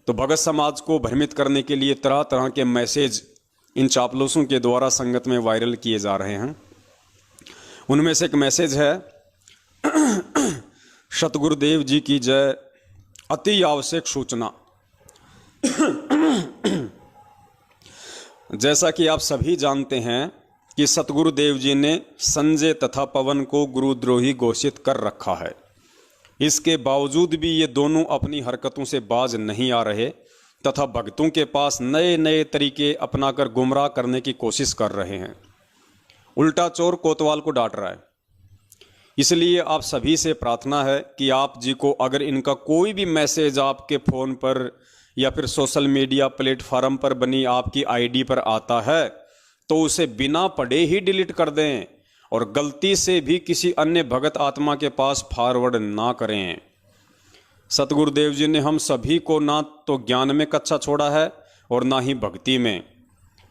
तो भगत समाज को भ्रमित करने के लिए तरह तरह के मैसेज इन चापलूसों के द्वारा संगत में वायरल किए जा रहे हैं। उनमें से एक मैसेज है, सतगुरुदेव जी की जय, अति आवश्यक सूचना। जैसा कि आप सभी जानते हैं कि सतगुरुदेव जी ने संजय तथा पवन को गुरुद्रोही घोषित कर रखा है। इसके बावजूद भी ये दोनों अपनी हरकतों से बाज नहीं आ रहे तथा भक्तों के पास नए नए तरीके अपनाकर गुमराह करने की कोशिश कर रहे हैं। उल्टा चोर कोतवाल को डांट रहा है। इसलिए आप सभी से प्रार्थना है कि आप जी को अगर इनका कोई भी मैसेज आपके फ़ोन पर या फिर सोशल मीडिया प्लेटफार्म पर बनी आपकी आईडी पर आता है तो उसे बिना पढ़े ही डिलीट कर दें और गलती से भी किसी अन्य भगत आत्मा के पास फॉरवर्ड ना करें। सतगुरुदेव जी ने हम सभी को ना तो ज्ञान में कच्चा छोड़ा है और ना ही भक्ति में।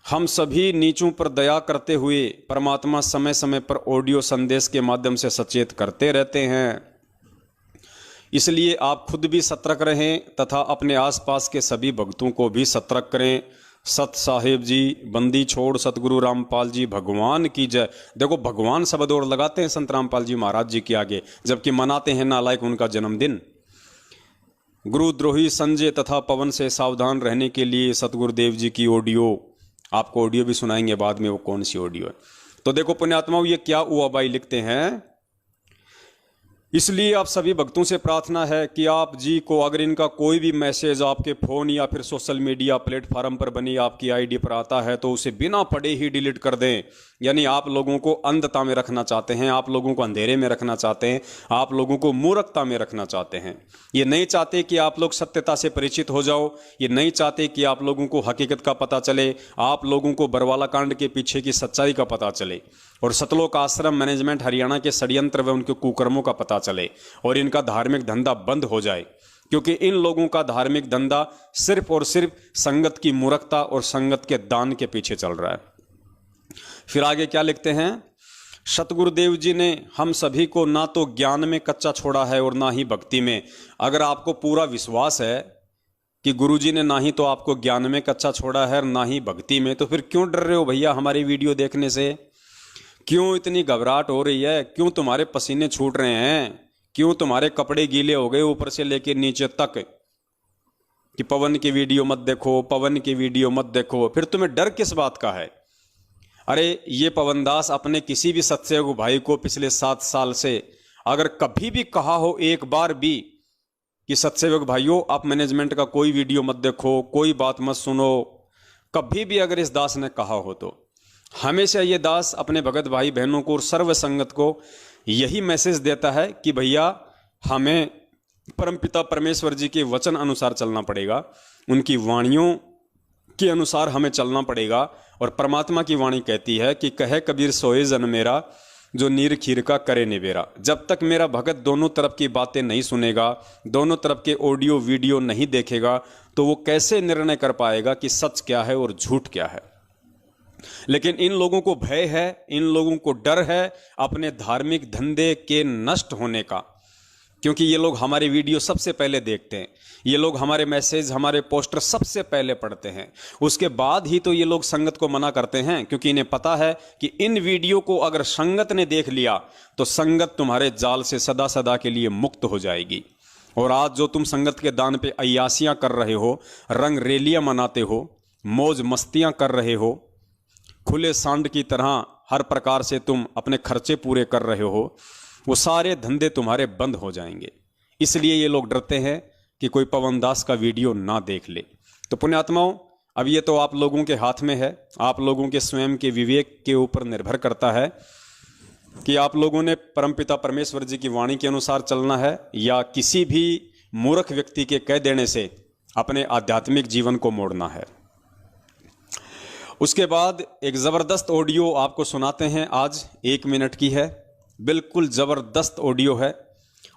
हम सभी नीचों पर दया करते हुए परमात्मा समय समय पर ऑडियो संदेश के माध्यम से सचेत करते रहते हैं। इसलिए आप खुद भी सतर्क रहें तथा अपने आसपास के सभी भक्तों को भी सतर्क करें। सत साहेब जी, बंदी छोड़ सतगुरु रामपाल जी भगवान की जय। देखो, भगवान शब्द और लगाते हैं संत रामपाल जी महाराज जी के आगे, जबकि मनाते हैं नालायक उनका जन्मदिन। गुरुद्रोही संजय तथा पवन से सावधान रहने के लिए सतगुरुदेव जी की ऑडियो, आपको ऑडियो भी सुनाएंगे बाद में वो कौन सी ऑडियो है। तो देखो पुण्यात्माओं, ये क्या हुआ भाई लिखते हैं। इसलिए आप सभी भक्तों से प्रार्थना है कि आप जी को अगर इनका कोई भी मैसेज आपके फ़ोन या फिर सोशल मीडिया प्लेटफार्म पर बनी आपकी आईडी पर आता है तो उसे बिना पढ़े ही डिलीट कर दें। यानी आप लोगों को अंधता में रखना चाहते हैं, आप लोगों को अंधेरे में रखना चाहते हैं, आप लोगों को मूर्खता में रखना चाहते हैं। ये नहीं चाहते कि आप लोग सत्यता से परिचित हो जाओ, ये नहीं चाहते कि आप लोगों को हकीकत का पता चले, आप लोगों को बरवाला कांड के पीछे की सच्चाई का पता चले और सतलोक आश्रम मैनेजमेंट हरियाणा के षड्यंत्र व उनके कुकर्मों का पता चले और इनका धार्मिक धंधा बंद हो जाए। क्योंकि इन लोगों का धार्मिक धंधा सिर्फ और सिर्फ संगत की मूर्खता और संगत के दान के पीछे चल रहा है। फिर आगे क्या लिखते हैं, सतगुरुदेव जी ने हम सभी को ना तो ज्ञान में कच्चा छोड़ा है और ना ही भक्ति में। अगर आपको पूरा विश्वास है कि गुरु जी ने ना ही तो आपको ज्ञान में कच्चा छोड़ा है और ना ही भक्ति में, तो फिर क्यों डर रहे हो भैया हमारी वीडियो देखने से? क्यों इतनी घबराहट हो रही है? क्यों तुम्हारे पसीने छूट रहे हैं? क्यों तुम्हारे कपड़े गीले हो गए ऊपर से लेके नीचे तक कि पवन की वीडियो मत देखो, पवन की वीडियो मत देखो? फिर तुम्हें डर किस बात का है? अरे ये पवनदास अपने किसी भी सत्संग भाई को पिछले 7 साल से अगर कभी भी कहा हो एक बार भी कि सत्सेवक भाइयों आप मैनेजमेंट का कोई वीडियो मत देखो, कोई बात मत सुनो, कभी भी अगर इस दास ने कहा हो तो हमेशा ये दास अपने भगत भाई बहनों को और सर्व संगत को यही मैसेज देता है कि भैया हमें परमपिता परमेश्वर जी के वचन अनुसार चलना पड़ेगा, उनकी वाणियों के अनुसार हमें चलना पड़ेगा। और परमात्मा की वाणी कहती है कि कहे कबीर सोए जन मेरा, जो नीर खीर का करे निबेरा। जब तक मेरा भगत दोनों तरफ की बातें नहीं सुनेगा, दोनों तरफ के ऑडियो वीडियो नहीं देखेगा, तो वो कैसे निर्णय कर पाएगा कि सच क्या है और झूठ क्या है। लेकिन इन लोगों को भय है, इन लोगों को डर है अपने धार्मिक धंधे के नष्ट होने का, क्योंकि ये लोग हमारे वीडियो सबसे पहले देखते हैं, ये लोग हमारे मैसेज हमारे पोस्टर सबसे पहले पढ़ते हैं, उसके बाद ही तो ये लोग संगत को मना करते हैं। क्योंकि इन्हें पता है कि इन वीडियो को अगर संगत ने देख लिया तो संगत तुम्हारे जाल से सदा सदा के लिए मुक्त हो जाएगी। और आज जो तुम संगत के दान पे अय्यासियां कर रहे हो, रंग रेलियां मनाते हो, मौज मस्तियां कर रहे हो, खुले सांड की तरह हर प्रकार से तुम अपने खर्चे पूरे कर रहे हो, वो सारे धंधे तुम्हारे बंद हो जाएंगे। इसलिए ये लोग डरते हैं कि कोई पवनदास का वीडियो ना देख ले। तो पुण्यात्माओं, अब ये तो आप लोगों के हाथ में है, आप लोगों के स्वयं के विवेक के ऊपर निर्भर करता है कि आप लोगों ने परमपिता परमेश्वर जी की वाणी के अनुसार चलना है या किसी भी मूर्ख व्यक्ति के कह देने से अपने आध्यात्मिक जीवन को मोड़ना है। उसके बाद एक ज़बरदस्त ऑडियो आपको सुनाते हैं, आज 1 मिनट की है, बिल्कुल ज़बरदस्त ऑडियो है।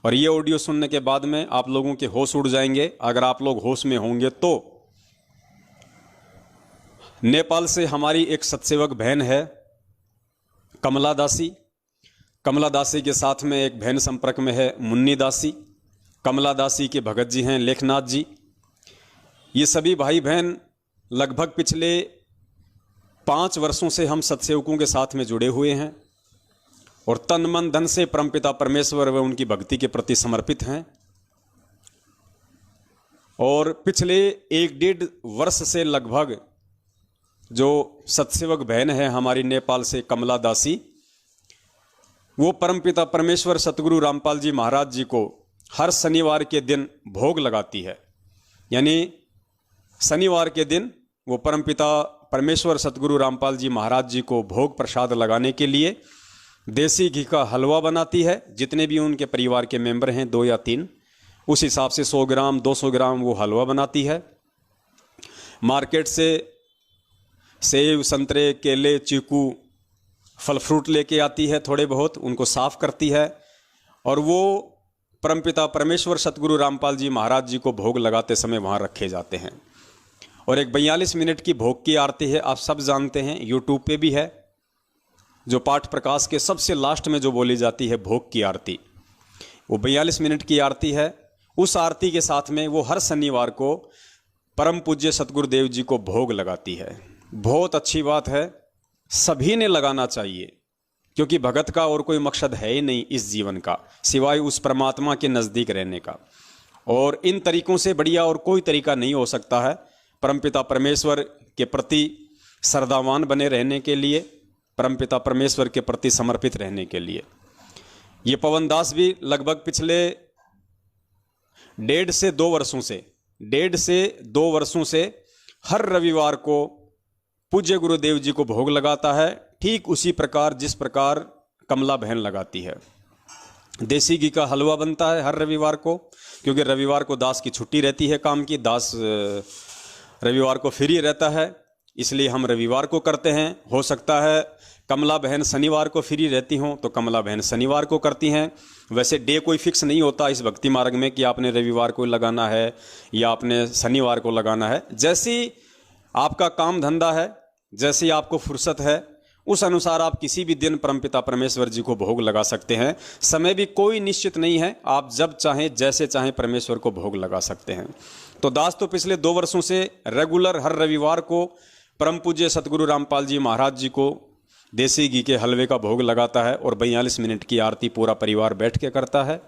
और ये ऑडियो सुनने के बाद में आप लोगों के होश उड़ जाएंगे, अगर आप लोग होश में होंगे तो। नेपाल से हमारी एक सत्सेवक बहन है कमला दासी। कमला दासी के साथ में एक बहन संपर्क में है मुन्नी दासी। कमला दासी के भगत जी हैं लेखनाथ जी। ये सभी भाई बहन लगभग पिछले 5 वर्षों से हम सत्सेवकों के साथ में जुड़े हुए हैं और तन मन धन से परमपिता परमेश्वर व उनकी भक्ति के प्रति समर्पित हैं। और पिछले 1-1.5 वर्ष से लगभग जो सत्सेवक बहन है हमारी नेपाल से कमला दासी, वो परमपिता परमेश्वर सतगुरु रामपाल जी महाराज जी को हर शनिवार के दिन भोग लगाती है। यानी शनिवार के दिन वो परमपिता परमेश्वर सतगुरु रामपाल जी महाराज जी को भोग प्रसाद लगाने के लिए देसी घी का हलवा बनाती है। जितने भी उनके परिवार के मेंबर हैं 2 या 3, उस हिसाब से 100 ग्राम 200 ग्राम वो हलवा बनाती है। मार्केट से सेब संतरे केले चीकू फल फ्रूट लेके आती है, थोड़े बहुत उनको साफ करती है और वो परमपिता परमेश्वर सतगुरु रामपाल जी महाराज जी को भोग लगाते समय वहाँ रखे जाते हैं। और एक 42 मिनट की भोग की आरती है, आप सब जानते हैं, यूट्यूब पे भी है, जो पाठ प्रकाश के सबसे लास्ट में जो बोली जाती है भोग की आरती, वो 42 मिनट की आरती है। उस आरती के साथ में वो हर शनिवार को परम पूज्य सतगुरुदेव जी को भोग लगाती है। बहुत अच्छी बात है, सभी ने लगाना चाहिए, क्योंकि भगत का और कोई मकसद है ही नहीं इस जीवन का सिवाय उस परमात्मा के नज़दीक रहने का। और इन तरीकों से बढ़िया और कोई तरीका नहीं हो सकता है परमपिता परमेश्वर के प्रति श्रद्धावान बने रहने के लिए, परमपिता परमेश्वर के प्रति समर्पित रहने के लिए। ये पवन दास भी लगभग पिछले 1.5 से 2 वर्षों से हर रविवार को पूज्य गुरुदेव जी को भोग लगाता है, ठीक उसी प्रकार जिस प्रकार कमला बहन लगाती है। देसी घी का हलवा बनता है हर रविवार को, क्योंकि रविवार को दास की छुट्टी रहती है काम की, दास रविवार को फ्री रहता है, इसलिए हम रविवार को करते हैं। हो सकता है कमला बहन शनिवार को फ्री रहती हों तो कमला बहन शनिवार को करती हैं। वैसे डे कोई फिक्स नहीं होता इस भक्ति मार्ग में कि आपने रविवार को लगाना है या आपने शनिवार को लगाना है। जैसी आपका काम धंधा है, जैसी आपको फुर्सत है, उस अनुसार आप किसी भी दिन परमपिता परमेश्वर जी को भोग लगा सकते हैं। समय भी कोई निश्चित नहीं है, आप जब चाहें जैसे चाहें परमेश्वर को भोग लगा सकते हैं। तो दास तो पिछले 2 वर्षों से रेगुलर हर रविवार को परम पूज्य सतगुरु रामपाल जी महाराज जी को देसी घी के हलवे का भोग लगाता है और 42 मिनट की आरती पूरा परिवार बैठ के करता है।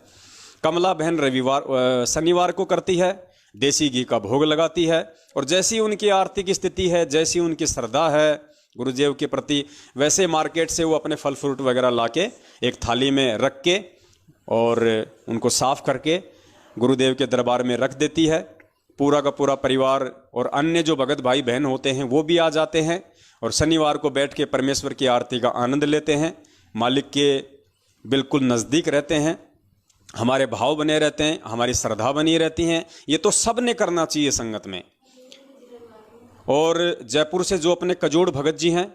कमला बहन शनिवार को करती है, देसी घी का भोग लगाती है और जैसी उनकी आर्थिक स्थिति है, जैसी उनकी श्रद्धा है गुरुदेव के प्रति, वैसे मार्केट से वो अपने फल फ्रूट वगैरह लाके एक थाली में रख के और उनको साफ करके गुरुदेव के दरबार में रख देती है। पूरा का पूरा परिवार और अन्य जो भगत भाई बहन होते हैं वो भी आ जाते हैं और शनिवार को बैठ के परमेश्वर की आरती का आनंद लेते हैं, मालिक के बिल्कुल नज़दीक रहते हैं, हमारे भाव बने रहते हैं, हमारी श्रद्धा बनी रहती हैं। ये तो सब ने करना चाहिए संगत में। और जयपुर से जो अपने कजोड़ भगत जी हैं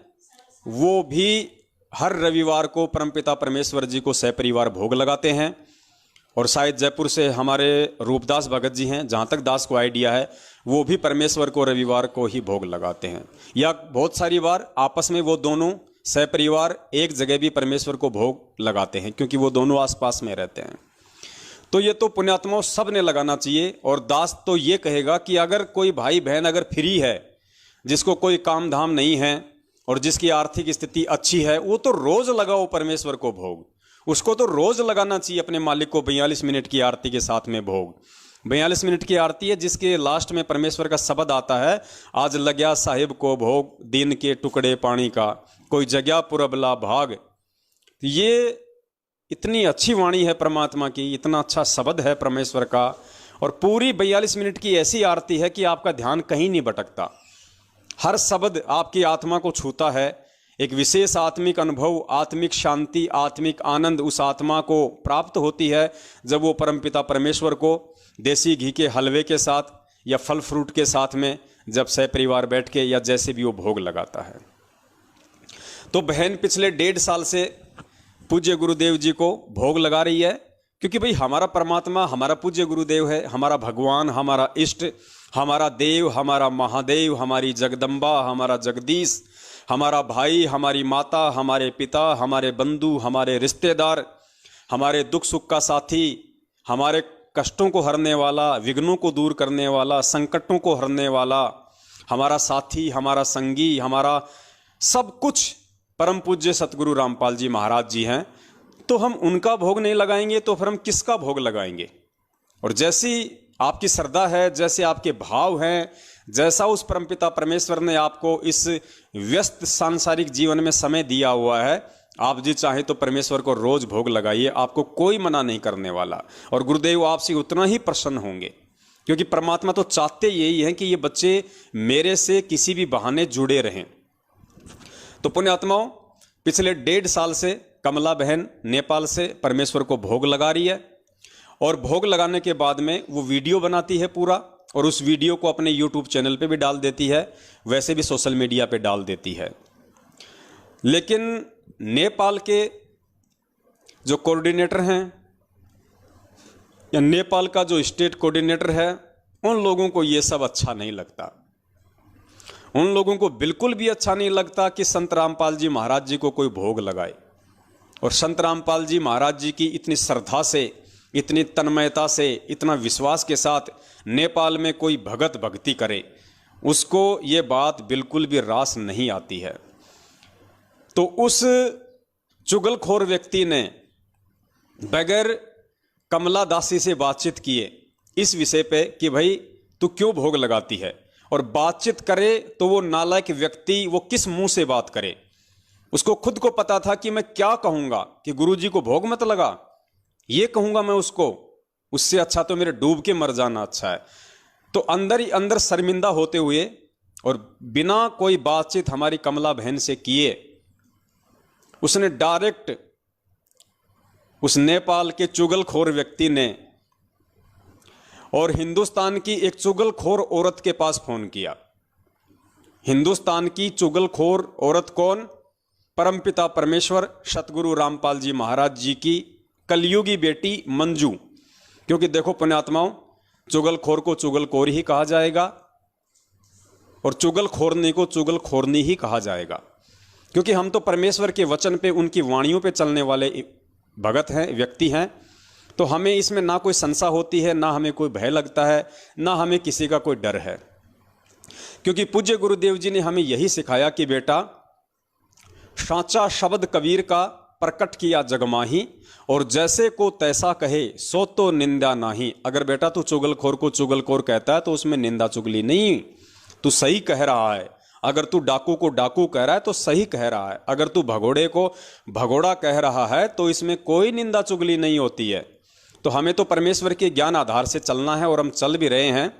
वो भी हर रविवार को परमपिता परमेश्वर जी को सपरिवार भोग लगाते हैं। और शायद जयपुर से हमारे रूपदास भगत जी हैं, जहाँ तक दास को आइडिया है, वो भी परमेश्वर को रविवार को ही भोग लगाते हैं। या बहुत सारी बार आपस में वो दोनों सपरिवार एक जगह भी परमेश्वर को भोग लगाते हैं, क्योंकि वो दोनों आसपास में रहते हैं। तो ये तो पुण्यात्माओं सब ने लगाना चाहिए। और दास तो ये कहेगा कि अगर कोई भाई बहन अगर फ्री है, जिसको कोई काम धाम नहीं है और जिसकी आर्थिक स्थिति अच्छी है, वो तो रोज लगाओ परमेश्वर को भोग। उसको तो रोज लगाना चाहिए अपने मालिक को 42 मिनट की आरती के साथ में भोग। 42 मिनट की आरती है जिसके लास्ट में परमेश्वर का शब्द आता है, आज लग्या साहिब को भोग दिन के टुकड़े पानी का, कोई जगह पुरबला भाग। ये इतनी अच्छी वाणी है परमात्मा की, इतना अच्छा शब्द है परमेश्वर का। और पूरी 42 मिनट की ऐसी आरती है कि आपका ध्यान कहीं नहीं भटकता, हर शब्द आपकी आत्मा को छूता है। एक विशेष आत्मिक अनुभव, आत्मिक शांति, आत्मिक आनंद उस आत्मा को प्राप्त होती है जब वो परमपिता परमेश्वर को देसी घी के हलवे के साथ या फल फ्रूट के साथ में जब सपरिवार बैठ के या जैसे भी वो भोग लगाता है। तो बहन पिछले 1.5 साल से पूज्य गुरुदेव जी को भोग लगा रही है, क्योंकि भाई हमारा परमात्मा हमारा पूज्य गुरुदेव है, हमारा भगवान, हमारा इष्ट, हमारा देव, हमारा महादेव, हमारी जगदम्बा, हमारा जगदीश, हमारा भाई, हमारी माता, हमारे पिता, हमारे बंधु, हमारे रिश्तेदार, हमारे दुख सुख का साथी, हमारे कष्टों को हरने वाला, विघ्नों को दूर करने वाला, संकटों को हरने वाला, हमारा साथी, हमारा संगी, हमारा सब कुछ परम पूज्य सतगुरु रामपाल जी महाराज जी हैं। तो हम उनका भोग नहीं लगाएंगे तो फिर हम किसका भोग लगाएंगे? और जैसी आपकी श्रद्धा है, जैसे आपके भाव हैं, जैसा उस परमपिता परमेश्वर ने आपको इस व्यस्त सांसारिक जीवन में समय दिया हुआ है, आप जी चाहे तो परमेश्वर को रोज भोग लगाइए, आपको कोई मना नहीं करने वाला। और गुरुदेव आपसे उतना ही प्रसन्न होंगे, क्योंकि परमात्मा तो चाहते यही है कि ये बच्चे मेरे से किसी भी बहाने जुड़े रहें। तो पुण्यात्माओं, पिछले 1.5 साल से कमला बहन नेपाल से परमेश्वर को भोग लगा रही है, और भोग लगाने के बाद में वो वीडियो बनाती है पूरा, और उस वीडियो को अपने YouTube चैनल पे भी डाल देती है, वैसे भी सोशल मीडिया पे डाल देती है। लेकिन नेपाल के जो कोऑर्डिनेटर हैं या नेपाल का जो स्टेट कोऑर्डिनेटर है, उन लोगों को ये सब अच्छा नहीं लगता। उन लोगों को बिल्कुल भी अच्छा नहीं लगता कि संत रामपाल जी महाराज जी को कोई भोग लगाए, और संत रामपाल जी महाराज जी की इतनी श्रद्धा से, इतनी तन्मयता से, इतना विश्वास के साथ नेपाल में कोई भगत भक्ति करे, उसको ये बात बिल्कुल भी रास नहीं आती है। तो उस चुगलखोर व्यक्ति ने बगैर कमला दासी से बातचीत किए इस विषय पे कि भाई तू क्यों भोग लगाती है, और बातचीत करे तो वो नालायक व्यक्ति वो किस मुंह से बात करे। उसको खुद को पता था कि मैं क्या कहूंगा, कि गुरुजी को भोग मत लगा, ये कहूंगा मैं उसको, उससे अच्छा तो मेरे डूब के मर जाना अच्छा है। तो अंदर ही अंदर शर्मिंदा होते हुए और बिना कोई बातचीत हमारी कमला बहन से किए उसने डायरेक्ट उस नेपाल के चुगलखोर व्यक्ति ने और हिंदुस्तान की एक चुगलखोर औरत के पास फोन किया। हिंदुस्तान की चुगलखोर औरत कौन? परमपिता परमेश्वर सतगुरु रामपाल जी महाराज जी की कलयुगी बेटी मंजू। क्योंकि देखो पुण्यात्माओं, चुगलखोर को चुगलखोर ही कहा जाएगा और चुगलखोरनी को चुगलखोरनी ही कहा जाएगा, क्योंकि हम तो परमेश्वर के वचन पे, उनकी वाणियों पे चलने वाले भगत हैं, व्यक्ति हैं। तो हमें इसमें ना कोई संशय होती है, ना हमें कोई भय लगता है, ना हमें किसी का कोई डर है। क्योंकि पूज्य गुरुदेव जी ने हमें यही सिखाया कि बेटा, साचा शब्द कबीर का प्रकट किया जगमाही, और जैसे को तैसा कहे सो तो निंदा नाही। अगर बेटा तू चुगलखोर को चुगलखोर कहता है तो उसमें निंदा चुगली नहीं, तू सही कह रहा है। अगर तू डाकू को डाकू कह रहा है तो सही कह रहा है। अगर तू भगोड़े को भगोड़ा कह रहा है तो इसमें कोई निंदा चुगली नहीं होती है। तो हमें तो परमेश्वर के ज्ञान आधार से चलना है, और हम चल भी रहे हैं।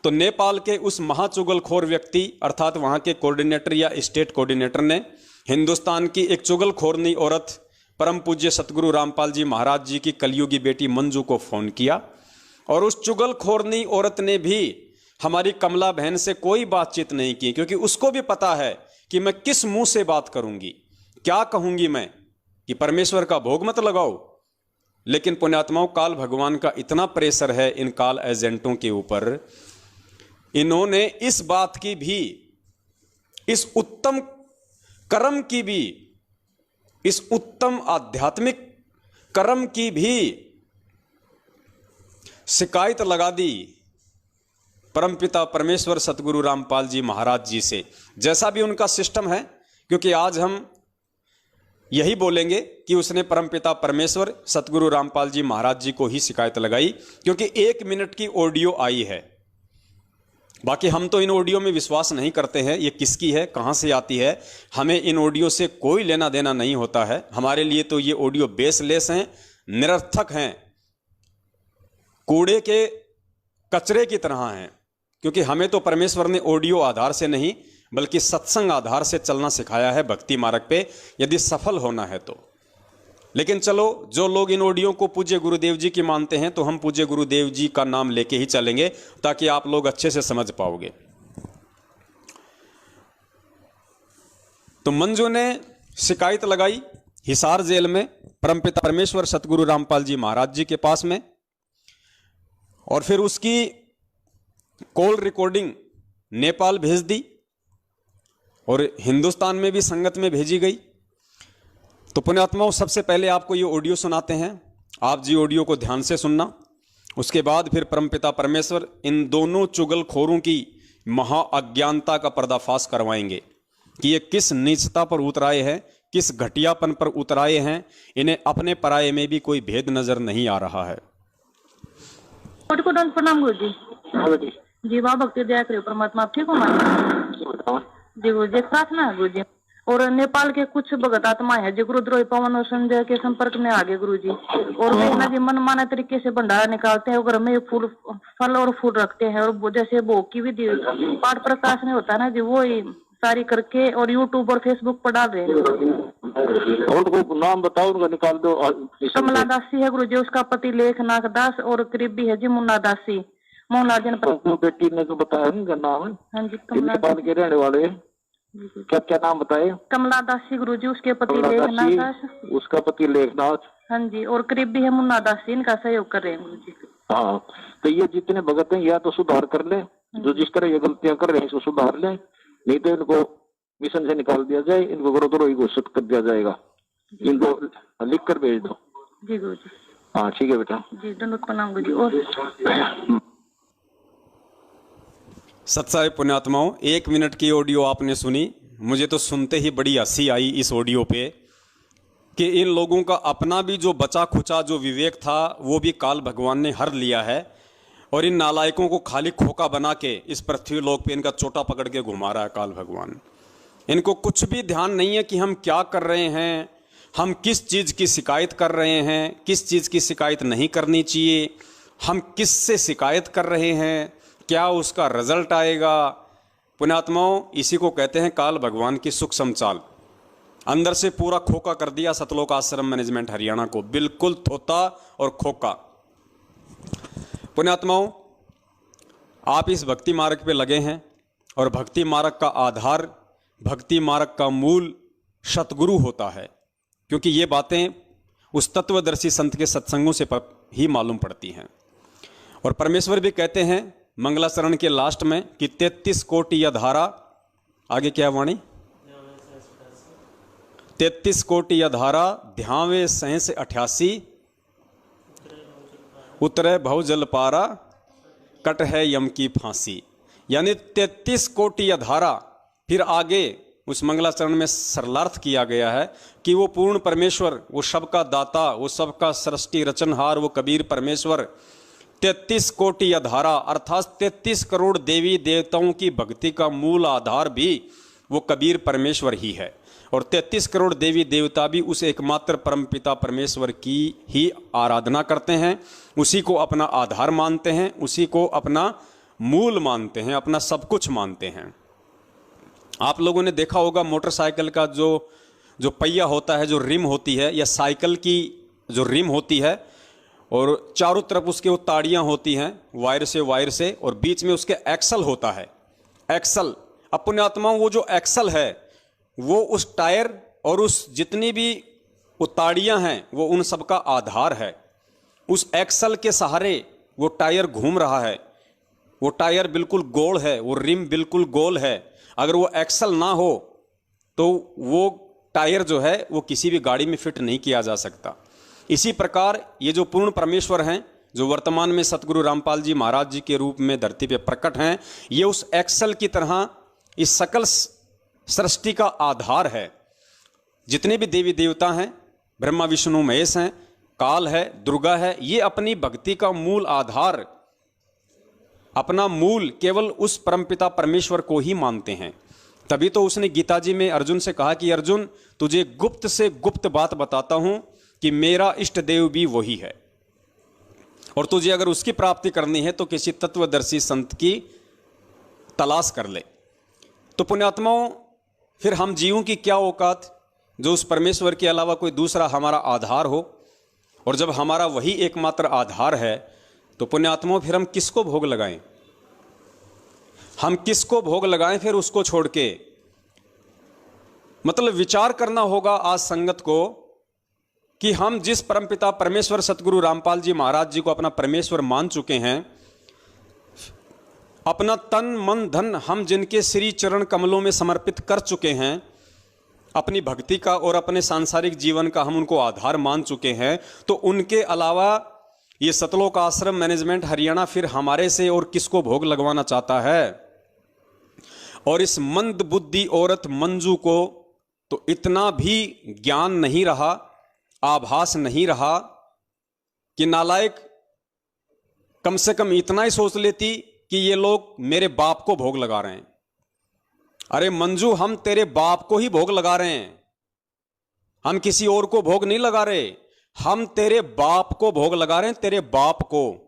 तो नेपाल के उस महाचुगलखोर व्यक्ति अर्थात वहाँ के कोऑर्डिनेटर या स्टेट कोऑर्डिनेटर ने हिंदुस्तान की एक चुगलखोरनी औरत परम पूज्य सतगुरु रामपाल जी महाराज जी की कलयुगी बेटी मंजू को फोन किया, और उस चुगलखोरनी औरत ने भी हमारी कमला बहन से कोई बातचीत नहीं की, क्योंकि उसको भी पता है कि मैं किस मुंह से बात करूंगी, क्या कहूंगी मैं, कि परमेश्वर का भोग मत लगाओ। लेकिन पुण्यात्माओं, काल भगवान का इतना प्रेशर है इन काल एजेंटों के ऊपर, इन्होंने इस बात की भी, इस उत्तम कर्म की भी, इस उत्तम आध्यात्मिक कर्म की भी शिकायत लगा दी परमपिता परमेश्वर सतगुरु रामपाल जी महाराज जी से। जैसा भी उनका सिस्टम है, क्योंकि आज हम यही बोलेंगे कि उसने परमपिता परमेश्वर सतगुरु रामपाल जी महाराज जी को ही शिकायत लगाई, क्योंकि 1 मिनट की ऑडियो आई है। बाकी हम तो इन ऑडियो में विश्वास नहीं करते हैं, ये किसकी है, कहाँ से आती है, हमें इन ऑडियो से कोई लेना देना नहीं होता है। हमारे लिए तो ये ऑडियो बेसलेस हैं, निरर्थक हैं, कूड़े के कचरे की तरह हैं। क्योंकि हमें तो परमेश्वर ने ऑडियो आधार से नहीं बल्कि सत्संग आधार से चलना सिखाया है भक्ति मार्ग पे, यदि सफल होना है तो। लेकिन चलो, जो लोग इन ऑडियो को पूज्य गुरुदेव जी की मानते हैं, तो हम पूज्य गुरुदेव जी का नाम लेके ही चलेंगे, ताकि आप लोग अच्छे से समझ पाओगे। तो मंजू ने शिकायत लगाई हिसार जेल में परमपिता परमेश्वर सतगुरु रामपाल जी महाराज जी के पास में, और फिर उसकी कॉल रिकॉर्डिंग नेपाल भेज दी और हिंदुस्तान में भी संगत में भेजी गई। तो पुण्यात्माओं, सबसे पहले आपको ये ऑडियो सुनाते हैं, आप जी ऑडियो को ध्यान से सुनना, उसके बाद फिर परमपिता परमेश्वर इन दोनों चुगलखोरों की महा अज्ञानता का पर्दाफाश करवाएंगे कि ये किस नीचता पर उतराए हैं, किस घटियापन पर उतराए हैं। इन्हें अपने पराये में भी कोई भेद नजर नहीं आ रहा है। प्रणाम गुरु जी। जी वाह भक्ति दया करो परमात्मा। आप ठीक हो जी गुरु जी? प्रार्थना है गुरु जी। और नेपाल के कुछ भगत आत्मा है जो गुरुद्रोही पवन और संजय के संपर्क में आ गए गुरु जी, और वे ना जी मनमाने तरीके से भंडारा निकालते हैं और घर में फूल फल और फूल रखते हैं, और वो जैसे भोग की विधि पाठ प्रकाश नहीं होता ना जी, वो ही सारी करके और यूट्यूब और फेसबुक पर डाल रहे हैं। और नाम बताओ उनका, निकाल दो। कमला दासी है गुरु जी, उसका पति लेखनाथ दास, और करीबी है जी मुन्ना दासी, मोहना जनपद। बेटी ने तो बताया उनका नाम। हाँ जी कमला नेपाल के रहने वाले। क्या क्या नाम बताए? कमला दासी गुरु जी, उसके पति लेखनाथ दास, उसका पति लेखनाथ। हाँ जी, और करीबी है मुन्ना दासी, इनका सहयोग कर रहे हैं गुरु जी। हाँ, तो ये जितने भगत हैं या तो सुधार कर ले, जो जिस तरह ये गलतियां कर रहे हैं इसको सुधार ले, नहीं तो इनको मिशन से निकाल दिया जाए, इनको गुरुद्रोही घोषित कर दिया जाएगा। इनको लिख कर भेज दो। जी गुरु जी। हाँ ठीक है बेटा जी, धन्यवाद प्रणाम गुरु जी। और सत्साई पुण्यात्माओं, 1 मिनट की ऑडियो आपने सुनी। मुझे तो सुनते ही बड़ी हंसी आई इस ऑडियो पे कि इन लोगों का अपना भी जो बचा खुचा जो विवेक था वो भी काल भगवान ने हर लिया है, और इन नालायकों को खाली खोका बना के इस पृथ्वी लोक पे इनका चोटा पकड़ के घुमा रहा है काल भगवान। इनको कुछ भी ध्यान नहीं है कि हम क्या कर रहे हैं, हम किस चीज़ की शिकायत कर रहे हैं, किस चीज़ की शिकायत नहीं करनी चाहिए, हम किस से शिकायत कर रहे हैं, क्या उसका रिजल्ट आएगा। पुण्यात्माओं, इसी को कहते हैं काल भगवान की सूक्ष्म चाल। अंदर से पूरा खोका कर दिया सतलोक आश्रम मैनेजमेंट हरियाणा को, बिल्कुल थोता और खोका। पुण्यात्माओं, आप इस भक्ति मार्ग पे लगे हैं, और भक्ति मार्ग का आधार, भक्ति मार्ग का मूल सतगुरु होता है, क्योंकि ये बातें उस तत्वदर्शी संत के सत्संगों से ही मालूम पड़ती हैं। और परमेश्वर भी कहते हैं मंगलाचरण के लास्ट में कि 33 कोटि या धारा, आगे क्या वाणी, 33 कोटि या धारा ध्यावे सहस 88, उतरे भव जल पारा, कट है यम की फांसी। यानी 33 कोटि या धारा। फिर आगे उस मंगलाचरण में सरलार्थ किया गया है कि वो पूर्ण परमेश्वर, वो सबका दाता, वो सबका सृष्टि रचनहार, वो कबीर परमेश्वर 33 कोटि या धारा अर्थात 33 करोड़ देवी देवताओं की भक्ति का मूल आधार भी वो कबीर परमेश्वर ही है। और 33 करोड़ देवी देवता भी उस एकमात्र परमपिता परमेश्वर की ही आराधना करते हैं, उसी को अपना आधार मानते हैं, उसी को अपना मूल मानते हैं, अपना सब कुछ मानते हैं। आप लोगों ने देखा होगा मोटरसाइकिल का जो पहिया होता है, जो रिम होती है, या साइकिल की जो रिम होती है, और चारों तरफ उसके वो ताड़ियाँ होती हैं वायर से, और बीच में उसके एक्सल होता है। एक्सल, अब पुण्यात्माओं, वो जो एक्सल है वो उस टायर और उस जितनी भी वो ताड़ियाँ हैं वो उन सब का आधार है। उस एक्सल के सहारे वो टायर घूम रहा है, वो टायर बिल्कुल गोल है, वो रिम बिल्कुल गोल है। अगर वो एक्सल ना हो तो वो टायर जो है वो किसी भी गाड़ी में फिट नहीं किया जा सकता। इसी प्रकार ये जो पूर्ण परमेश्वर हैं, जो वर्तमान में सतगुरु रामपाल जी महाराज जी के रूप में धरती पे प्रकट हैं, ये उस एक्सल की तरह इस सकल सृष्टि का आधार है। जितने भी देवी देवता हैं, ब्रह्मा विष्णु महेश हैं, काल है, दुर्गा है, ये अपनी भक्ति का मूल आधार, अपना मूल केवल उस परमपिता परमेश्वर को ही मानते हैं। तभी तो उसने गीता जी में अर्जुन से कहा कि अर्जुन, तुझे गुप्त से गुप्त बात बताता हूं कि मेरा इष्ट देव भी वही है, और तुझे अगर उसकी प्राप्ति करनी है तो किसी तत्वदर्शी संत की तलाश कर ले। तो पुण्यात्माओं, फिर हम जीवों की क्या औकात जो उस परमेश्वर के अलावा कोई दूसरा हमारा आधार हो, और जब हमारा वही एकमात्र आधार है तो पुण्यात्माओं फिर हम किसको भोग लगाएं, हम किसको भोग लगाएं फिर उसको छोड़ के। मतलब विचार करना होगा आज संगत को कि हम जिस परमपिता परमेश्वर सतगुरु रामपाल जी महाराज जी को अपना परमेश्वर मान चुके हैं, अपना तन मन धन हम जिनके श्री चरण कमलों में समर्पित कर चुके हैं, अपनी भक्ति का और अपने सांसारिक जीवन का हम उनको आधार मान चुके हैं, तो उनके अलावा ये सतलोक आश्रम मैनेजमेंट हरियाणा फिर हमारे से और किसको भोग लगवाना चाहता है? और इस मंद बुद्धि औरत मंजू को तो इतना भी ज्ञान नहीं रहा, आभास नहीं रहा कि नालायक कम से कम इतना ही सोच लेती कि ये लोग मेरे बाप को भोग लगा रहे हैं। अरे मंजू, हम तेरे बाप को ही भोग लगा रहे हैं, हम किसी और को भोग नहीं लगा रहे, हम तेरे बाप को भोग लगा रहे हैं, तेरे बाप को,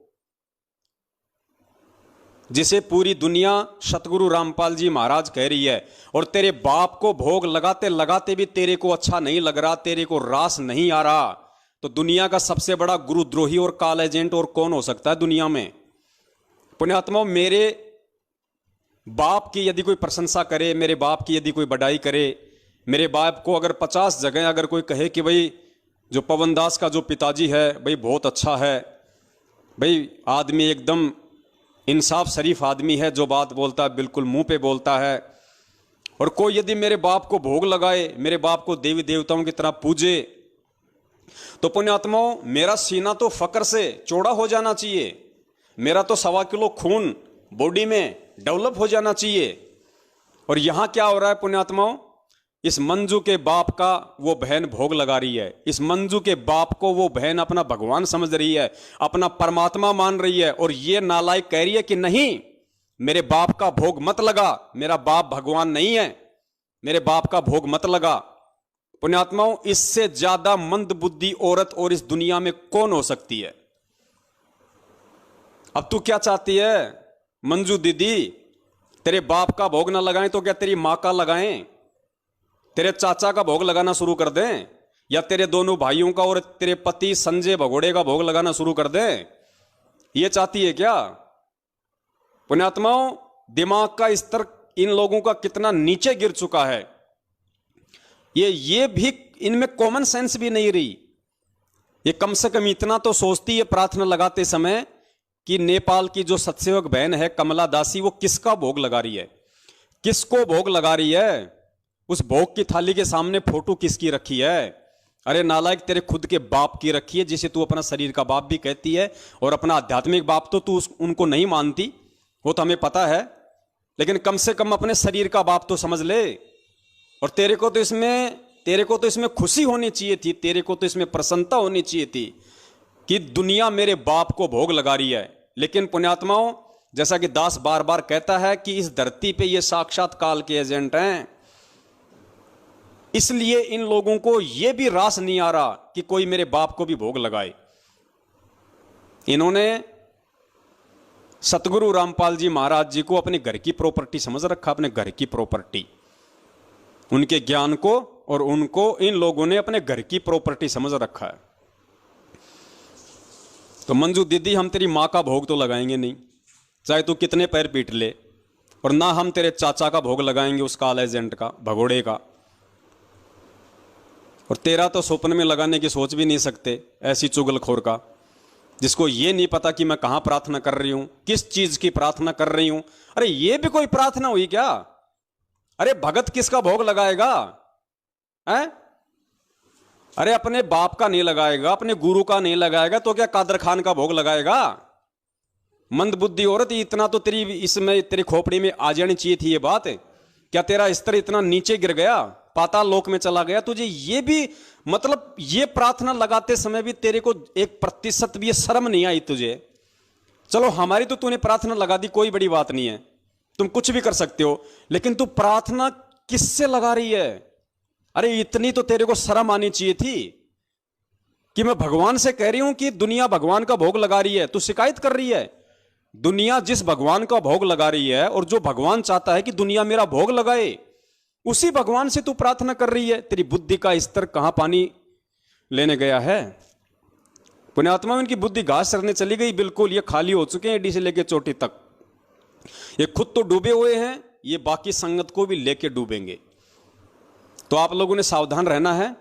जिसे पूरी दुनिया सतगुरु रामपाल जी महाराज कह रही है। और तेरे बाप को भोग लगाते लगाते भी तेरे को अच्छा नहीं लग रहा, तेरे को रास नहीं आ रहा, तो दुनिया का सबसे बड़ा गुरुद्रोही और काल एजेंट और कौन हो सकता है दुनिया में? पुण्यात्माओं, मेरे बाप की यदि कोई प्रशंसा करे, मेरे बाप की यदि कोई बड़ाई करे, मेरे बाप को अगर 50 जगह अगर कोई कहे कि भाई जो पवन दास का जो पिताजी है भाई बहुत अच्छा है, भाई आदमी एकदम इंसाफ शरीफ आदमी है, जो बात बोलता है बिल्कुल मुंह पे बोलता है, और कोई यदि मेरे बाप को भोग लगाए, मेरे बाप को देवी देवताओं की तरह पूजे, तो पुण्यात्माओं मेरा सीना तो फक्र से चौड़ा हो जाना चाहिए, मेरा तो 1.25 किलो खून बॉडी में डेवलप हो जाना चाहिए। और यहां क्या हो रहा है पुण्यात्माओं? इस मंजू के बाप का वो बहन भोग लगा रही है, इस मंजू के बाप को वो बहन अपना भगवान समझ रही है, अपना परमात्मा मान रही है, और ये नालायक कह रही है कि नहीं, मेरे बाप का भोग मत लगा, मेरा बाप भगवान नहीं है, मेरे बाप का भोग मत लगा। पुण्यात्माओं, इससे ज्यादा मंद बुद्धि औरत और इस दुनिया में कौन हो सकती है? अब तू क्या चाहती है मंजू दीदी? तेरे बाप का भोग ना लगाएं तो क्या तेरी मां का लगाएं? तेरे चाचा का भोग लगाना शुरू कर दें, या तेरे दोनों भाइयों का और तेरे पति संजय भगोड़े का भोग लगाना शुरू कर दें? ये चाहती है क्या? पुण्यात्माओं, दिमाग का स्तर इन लोगों का कितना नीचे गिर चुका है, ये भी इनमें कॉमन सेंस भी नहीं रही। ये कम से कम इतना तो सोचती है प्रार्थना लगाते समय कि नेपाल की जो सतसेवक बहन है कमला दासी, वो किसका भोग लगा रही है, किसको भोग लगा रही है, उस भोग की थाली के सामने फोटो किसकी रखी है? अरे नालायक, तेरे खुद के बाप की रखी है, जिसे तू अपना शरीर का बाप भी कहती है, और अपना आध्यात्मिक बाप तो तू उनको नहीं मानती, वो तो हमें पता है, लेकिन कम से कम अपने शरीर का बाप तो समझ ले। और तेरे को तो इसमें खुशी होनी चाहिए थी, तेरे को तो इसमें प्रसन्नता होनी चाहिए थी कि दुनिया मेरे बाप को भोग लगा रही है। लेकिन पुण्यात्माओं, जैसा कि दास बार बार कहता है कि इस धरती पे ये साक्षात काल के एजेंट हैं, इसलिए इन लोगों को यह भी रास नहीं आ रहा कि कोई मेरे बाप को भी भोग लगाए। इन्होंने सतगुरु रामपाल जी महाराज जी को अपने घर की प्रॉपर्टी समझ रखा, अपने घर की प्रॉपर्टी, उनके ज्ञान को और उनको इन लोगों ने अपने घर की प्रॉपर्टी समझ रखा है। तो मंजू दीदी, हम तेरी मां का भोग तो लगाएंगे नहीं, चाहे तू कितने पैर पीट ले, और ना हम तेरे चाचा का भोग लगाएंगे, उस काल एजेंट का, भगोड़े का, और तेरा तो स्वप्न में लगाने की सोच भी नहीं सकते, ऐसी चुगलखोर का, जिसको ये नहीं पता कि मैं कहां प्रार्थना कर रही हूं, किस चीज की प्रार्थना कर रही हूं। अरे ये भी कोई प्रार्थना हुई क्या? अरे भगत किसका भोग लगाएगा है? अरे अपने बाप का नहीं लगाएगा, अपने गुरु का नहीं लगाएगा, तो क्या कादर खान का भोग लगाएगा? मंद बुद्धि औरत, इतना तो तेरी इसमें तेरी खोपड़ी में आ जानी चाहिए थी ये बात। क्या तेरा स्तर इतना नीचे गिर गया, पाताल लोक में चला गया? तुझे ये भी मतलब ये प्रार्थना लगाते समय भी तेरे को 1% भी ये शर्म नहीं आई तुझे? चलो हमारी तो तूने प्रार्थना लगा दी, कोई बड़ी बात नहीं है, तुम कुछ भी कर सकते हो, लेकिन तू प्रार्थना किससे लगा रही है? अरे इतनी तो तेरे को शर्म आनी चाहिए थी कि मैं भगवान से कह रही हूं कि दुनिया भगवान का भोग लगा रही है, तू शिकायत कर रही है। दुनिया जिस भगवान का भोग लगा रही है और जो भगवान चाहता है कि दुनिया मेरा भोग लगाए, उसी भगवान से तू प्रार्थना कर रही है। तेरी बुद्धि का स्तर कहां पानी लेने गया है? पुण्यात्मा, इनकी बुद्धि घास चरने चली गई, बिल्कुल ये खाली हो चुके हैं एडी से लेके चोटी तक। ये खुद तो डूबे हुए हैं, ये बाकी संगत को भी लेके डूबेंगे। तो आप लोगों ने सावधान रहना है।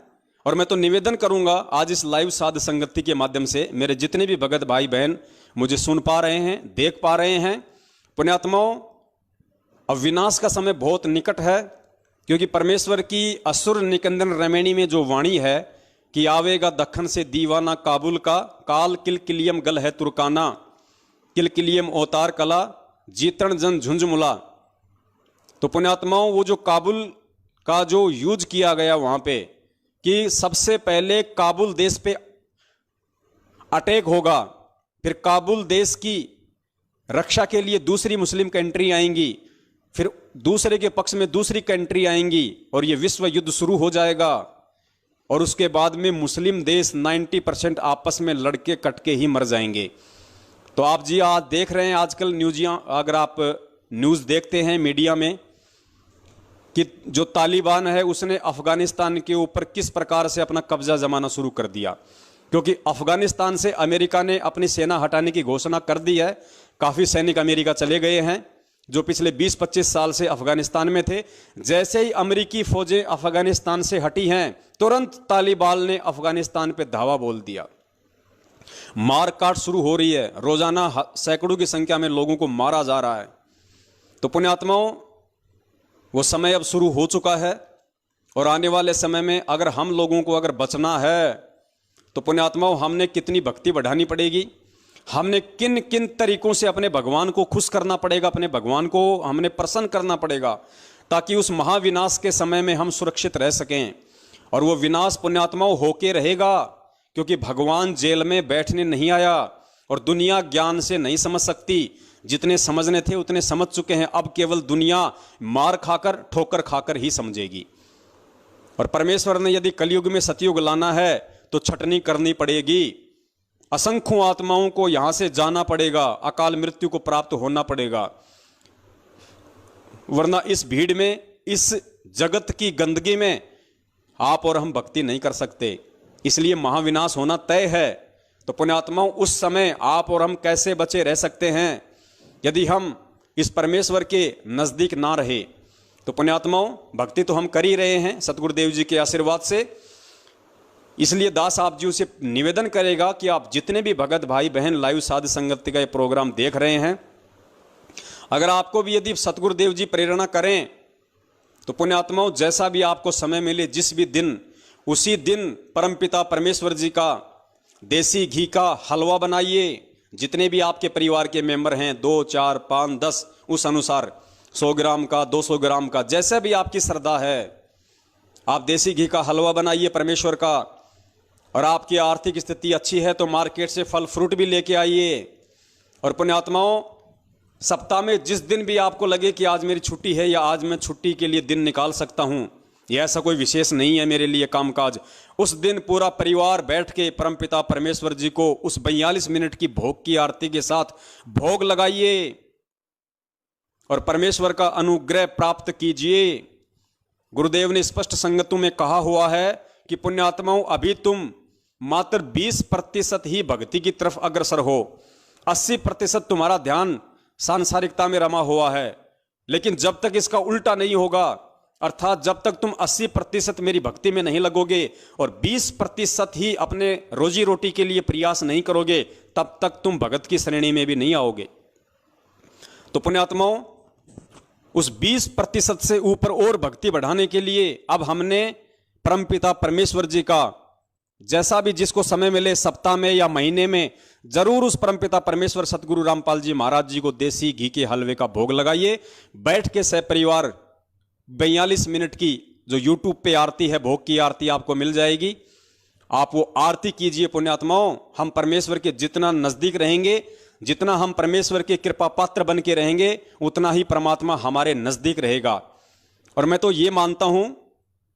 और मैं तो निवेदन करूंगा आज इस लाइव साध संगति के माध्यम से, मेरे जितने भी भगत भाई बहन मुझे सुन पा रहे हैं, देख पा रहे हैं, पुण्यात्माओं, अब विनाश का समय बहुत निकट है, क्योंकि परमेश्वर की असुर निकंदन रमैनी में जो वाणी है कि आवेगा दखन से दीवाना काबुल का, काल किलकिलियम गल है तुर्काना, किलकिलियम अवतार कला, जीतन जन झुंझमुला। तो पुण्यात्माओं, वो जो काबुल का जो यूज किया गया वहां पे कि सबसे पहले काबुल देश पे अटैक होगा, फिर काबुल देश की रक्षा के लिए दूसरी मुस्लिम कंट्री आएंगी, फिर दूसरे के पक्ष में दूसरी कंट्री आएंगी और ये विश्व युद्ध शुरू हो जाएगा। और उसके बाद में मुस्लिम देश 90% आपस में लड़के कटके ही मर जाएंगे। तो आप जी आज देख रहे हैं आजकल अगर आप न्यूज़ देखते हैं मीडिया में कि जो तालिबान है उसने अफगानिस्तान के ऊपर किस प्रकार से अपना कब्जा जमाना शुरू कर दिया, क्योंकि अफगानिस्तान से अमेरिका ने अपनी सेना हटाने की घोषणा कर दी है। काफ़ी सैनिक अमेरिका चले गए हैं जो पिछले 20-25 साल से अफगानिस्तान में थे। जैसे ही अमेरिकी फौजें अफगानिस्तान से हटी हैं, तुरंत तालिबान ने अफगानिस्तान पे धावा बोल दिया। मारकाट शुरू हो रही है, रोजाना सैकड़ों की संख्या में लोगों को मारा जा रहा है। तो पुण्यात्माओं, वो समय अब शुरू हो चुका है और आने वाले समय में अगर हम लोगों को अगर बचना है तो पुण्यात्माओं हमने कितनी भक्ति बढ़ानी पड़ेगी, हमने किन किन तरीकों से अपने भगवान को खुश करना पड़ेगा, अपने भगवान को हमने प्रसन्न करना पड़ेगा ताकि उस महाविनाश के समय में हम सुरक्षित रह सकें। और वो विनाश पुण्यात्माओं होके रहेगा, क्योंकि भगवान जेल में बैठने नहीं आया और दुनिया ज्ञान से नहीं समझ सकती। जितने समझने थे उतने समझ चुके हैं, अब केवल दुनिया मार खाकर ठोकर खाकर ही समझेगी। और परमेश्वर ने यदि कलयुग में सतयुग लाना है तो छटनी करनी पड़ेगी, असंख्यों आत्माओं को यहां से जाना पड़ेगा, अकाल मृत्यु को प्राप्त होना पड़ेगा, वरना इस भीड़ में, इस जगत की गंदगी में आप और हम भक्ति नहीं कर सकते। इसलिए महाविनाश होना तय है। तो पुण्यात्माओं, उस समय आप और हम कैसे बचे रह सकते हैं यदि हम इस परमेश्वर के नजदीक ना रहे। तो पुण्यात्माओं, भक्ति तो हम कर ही रहे हैं सतगुरुदेव जी के आशीर्वाद से। इसलिए दास आप जी से निवेदन करेगा कि आप जितने भी भगत भाई बहन लाइव साध संगति का ये प्रोग्राम देख रहे हैं, अगर आपको भी यदि सतगुरुदेव जी प्रेरणा करें तो पुण्यात्माओं, जैसा भी आपको समय मिले, जिस भी दिन, उसी दिन परमपिता परमेश्वर जी का देसी घी का हलवा बनाइए। जितने भी आपके परिवार के मेंबर हैं, 2, 4, 5, 10, उस अनुसार 100 ग्राम का, 200 ग्राम का, जैसे भी आपकी श्रद्धा है, आप देसी घी का हलवा बनाइए परमेश्वर का। और आपकी आर्थिक स्थिति अच्छी है तो मार्केट से फल फ्रूट भी लेके आइए। और पुण्यात्माओं, सप्ताह में जिस दिन भी आपको लगे कि आज मेरी छुट्टी है या आज मैं छुट्टी के लिए दिन निकाल सकता हूं, यह ऐसा कोई विशेष नहीं है मेरे लिए कामकाज, उस दिन पूरा परिवार बैठ के परमपिता परमेश्वर जी को उस 42 मिनट की भोग की आरती के साथ भोग लगाइए और परमेश्वर का अनुग्रह प्राप्त कीजिए। गुरुदेव ने स्पष्ट संगतों में कहा हुआ है कि पुण्यात्माओं, अभी तुम मात्र 20% ही भक्ति की तरफ अग्रसर हो, 80% तुम्हारा ध्यान सांसारिकता में रमा हुआ है। लेकिन जब तक इसका उल्टा नहीं होगा, अर्थात जब तक तुम 80% मेरी भक्ति में नहीं लगोगे और 20% ही अपने रोजी रोटी के लिए प्रयास नहीं करोगे, तब तक तुम भगत की श्रेणी में भी नहीं आओगे। तो पुण्यात्माओं, उस 20% से ऊपर और भक्ति बढ़ाने के लिए अब हमने परमपिता परमेश्वर जी का, जैसा भी जिसको समय मिले, सप्ताह में या महीने में, जरूर उस परमपिता परमेश्वर सतगुरु रामपाल जी महाराज जी को देसी घी के हलवे का भोग लगाइए। बैठ के सहपरिवार 42 मिनट की जो YouTube पे आरती है, भोग की आरती आपको मिल जाएगी, आप वो आरती कीजिए। पुण्यात्माओं, हम परमेश्वर के जितना नजदीक रहेंगे, जितना हम परमेश्वर के कृपा पात्र बन के रहेंगे, उतना ही परमात्मा हमारे नजदीक रहेगा। और मैं तो ये मानता हूं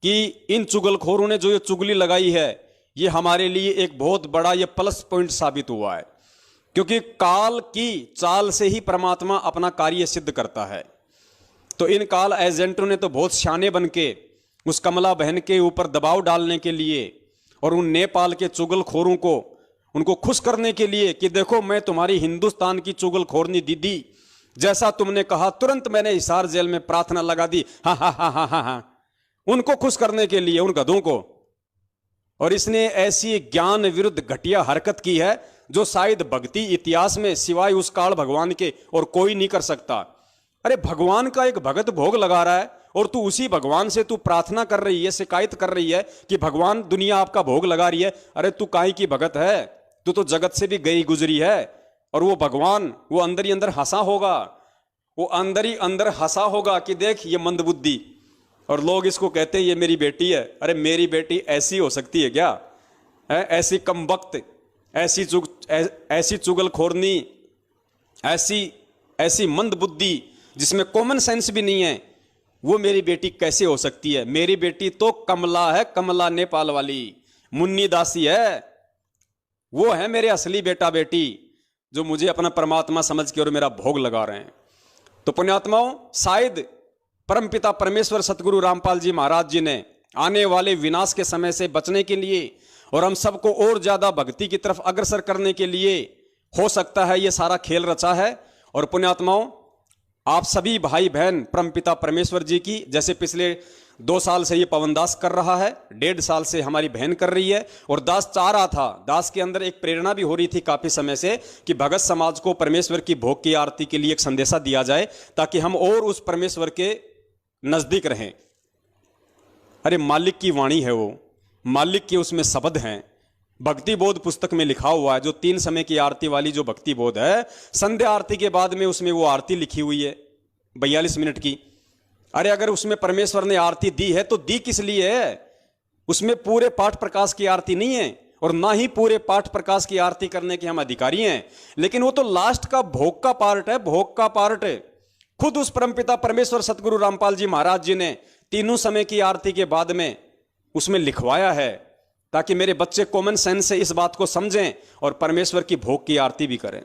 कि इन चुगलखोरों ने जो ये चुगली लगाई है, ये हमारे लिए एक बहुत बड़ा ये प्लस पॉइंट साबित हुआ है, क्योंकि काल की चाल से ही परमात्मा अपना कार्य सिद्ध करता है। तो इन काल एजेंटों ने तो बहुत शाने बन के उस कमला बहन के ऊपर दबाव डालने के लिए और उन नेपाल के चुगलखोरों को, उनको खुश करने के लिए कि देखो मैं तुम्हारी हिंदुस्तान की चुगलखोरनी दीदी, जैसा तुमने कहा तुरंत मैंने हिसार जेल में प्रार्थना लगा दी, हा हा हा हा हा हा, उनको खुश करने के लिए, उन गधों को। और इसने ऐसी ज्ञान विरुद्ध घटिया हरकत की है जो शायद भक्ति इतिहास में सिवाय उस काल भगवान के और कोई नहीं कर सकता। अरे भगवान का एक भगत भोग लगा रहा है और तू उसी भगवान से तू प्रार्थना कर रही है, शिकायत कर रही है कि भगवान दुनिया आपका भोग लगा रही है। अरे तू काहे की भगत है, तू तो जगत से भी गई गुजरी है। और वो भगवान वो अंदर ही अंदर हंसा होगा, वो अंदर ही अंदर हंसा होगा कि देख ये मंदबुद्धि, और लोग इसको कहते हैं ये मेरी बेटी है। अरे मेरी बेटी ऐसी हो सकती है क्या है? ऐसी कमबख्त, ऐसी चुगलखोरनी, ऐसी मंदबुद्धि जिसमें कॉमन सेंस भी नहीं है, वो मेरी बेटी कैसे हो सकती है? मेरी बेटी तो कमला है, कमला नेपाल वाली मुन्नी दासी है। वो है मेरे असली बेटा बेटी जो मुझे अपना परमात्मा समझ के और मेरा भोग लगा रहे हैं। तो पुण्यात्माओं, शायद परमपिता परमेश्वर सतगुरु रामपाल जी महाराज जी ने आने वाले विनाश के समय से बचने के लिए और हम सबको और ज्यादा भक्ति की तरफ अग्रसर करने के लिए हो सकता है ये सारा खेल रचा है। और पुण्यात्माओं, आप सभी भाई बहन परमपिता परमेश्वर जी की, जैसे पिछले 2 साल से ये पवन दास कर रहा है, 1.5 साल से हमारी बहन कर रही है, और दास चाह रहा था, दास के अंदर एक प्रेरणा भी हो रही थी काफी समय से कि भगत समाज को परमेश्वर की भोग की आरती के लिए एक संदेशा दिया जाए ताकि हम और उस परमेश्वर के नजदीक रहें। अरे मालिक की वाणी है वो, मालिक के उसमें शब्द हैं। भक्ति बोध पुस्तक में लिखा हुआ है, जो 3 समय की आरती वाली जो भक्ति बोध है, संध्या आरती के बाद में उसमें वो आरती लिखी हुई है 42 मिनट की। अरे अगर उसमें परमेश्वर ने आरती दी है तो दी किस लिए है? उसमें पूरे पाठ प्रकाश की आरती नहीं है और ना ही पूरे पाठ प्रकाश की आरती करने के हम अधिकारी हैं, लेकिन वो तो लास्ट का भोग का पार्ट है, भोग का पार्ट है। खुद उस परमपिता परमेश्वर सतगुरु रामपाल जी महाराज जी ने 3 समय की आरती के बाद में उसमें लिखवाया है ताकि मेरे बच्चे कॉमन सेंस से इस बात को समझें और परमेश्वर की भोग की आरती भी करें।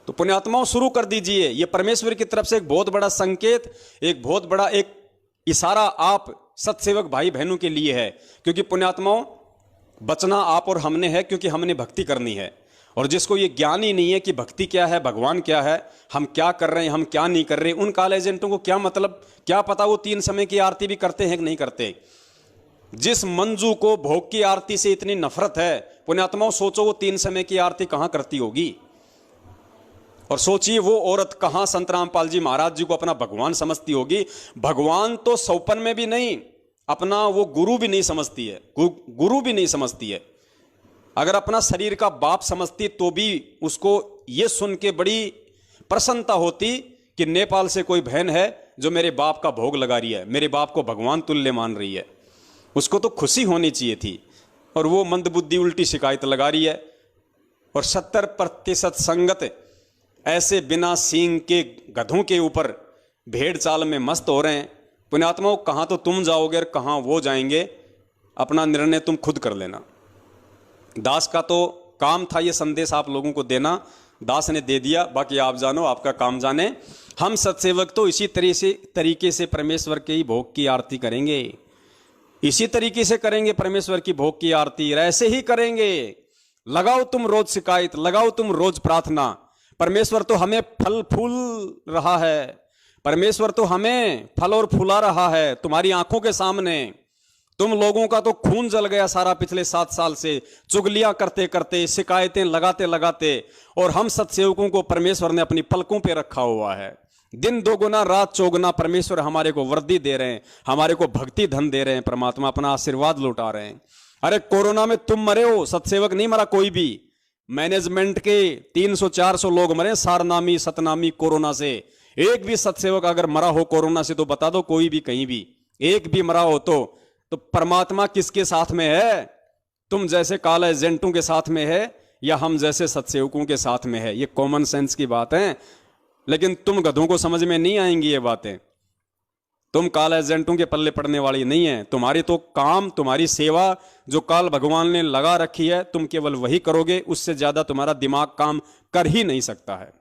तो पुण्यात्माओं, शुरू कर दीजिए। यह परमेश्वर की तरफ से एक बहुत बड़ा संकेत, एक बहुत बड़ा एक इशारा आप सत्सेवक भाई बहनों के लिए है, क्योंकि पुण्यात्माओं बचना आप और हमने है, क्योंकि हमने भक्ति करनी है। और जिसको ये ज्ञान ही नहीं है कि भक्ति क्या है, भगवान क्या है, हम क्या कर रहे हैं, हम क्या नहीं कर रहे, उन काल एजेंटों को क्या मतलब, क्या पता वो 3 समय की आरती भी करते हैं कि नहीं करते। जिस मंजू को भोग की आरती से इतनी नफरत है, पुण्यात्माओं सोचो वो 3 समय की आरती कहां करती होगी। और सोचिए वो औरत कहां संत रामपाल जी महाराज जी को अपना भगवान समझती होगी। भगवान तो सौपन में भी नहीं, अपना वो गुरु भी नहीं समझती है, गुरु भी नहीं समझती है। अगर अपना शरीर का बाप समझती तो भी उसको ये सुन के बड़ी प्रसन्नता होती कि नेपाल से कोई बहन है जो मेरे बाप का भोग लगा रही है, मेरे बाप को भगवान तुल्य मान रही है। उसको तो खुशी होनी चाहिए थी, और वो मंदबुद्धि उल्टी शिकायत लगा रही है। और 70% संगत ऐसे बिना सींग के गधों के ऊपर भेड़ चाल में मस्त हो रहे हैं। पुण्यात्माओं, कहाँ तो तुम जाओगे और कहाँ वो जाएंगे, अपना निर्णय तुम खुद कर लेना। दास का तो काम था ये संदेश आप लोगों को देना, दास ने दे दिया, बाकी आप जानो, आपका काम जाने। हम सत्सेवक तो इसी तरीके से परमेश्वर के ही भोग की आरती करेंगे, इसी तरीके से करेंगे परमेश्वर की भोग की आरती, ऐसे ही करेंगे। लगाओ तुम रोज शिकायत, लगाओ तुम रोज प्रार्थना। परमेश्वर तो हमें फल फूल रहा है, परमेश्वर तो हमें फल और फूला रहा है तुम्हारी आंखों के सामने। तुम लोगों का तो खून जल गया सारा पिछले 7 साल से, चुगलियां करते करते, शिकायतें लगाते लगाते, और हम सत्सेवकों को परमेश्वर ने अपनी पलकों पे रखा हुआ है। दिन 2 गुना रात 4 गुना परमेश्वर हमारे को वर्दी दे रहे हैं, हमारे को भक्ति धन दे रहे हैं, परमात्मा अपना आशीर्वाद लौटा रहे हैं। अरे कोरोना में तुम मरे हो, सत्सेवक नहीं मरा कोई भी। मैनेजमेंट के 300-400 लोग मरे सारनामी सतनामी कोरोना से। एक भी सत्सेवक अगर मरा हो कोरोना से तो बता दो, कोई भी कहीं भी एक भी मरा हो तो परमात्मा किसके साथ में है? तुम जैसे काल एजेंटों के साथ में है या हम जैसे सत्सेवकों के साथ में है? ये कॉमन सेंस की बात है, लेकिन तुम गधों को समझ में नहीं आएंगी ये बातें। तुम काल एजेंटों के पल्ले पड़ने वाली नहीं है। तुम्हारी तो काम, तुम्हारी सेवा जो काल भगवान ने लगा रखी है, तुम केवल वही करोगे, उससे ज्यादा तुम्हारा दिमाग काम कर ही नहीं सकता है।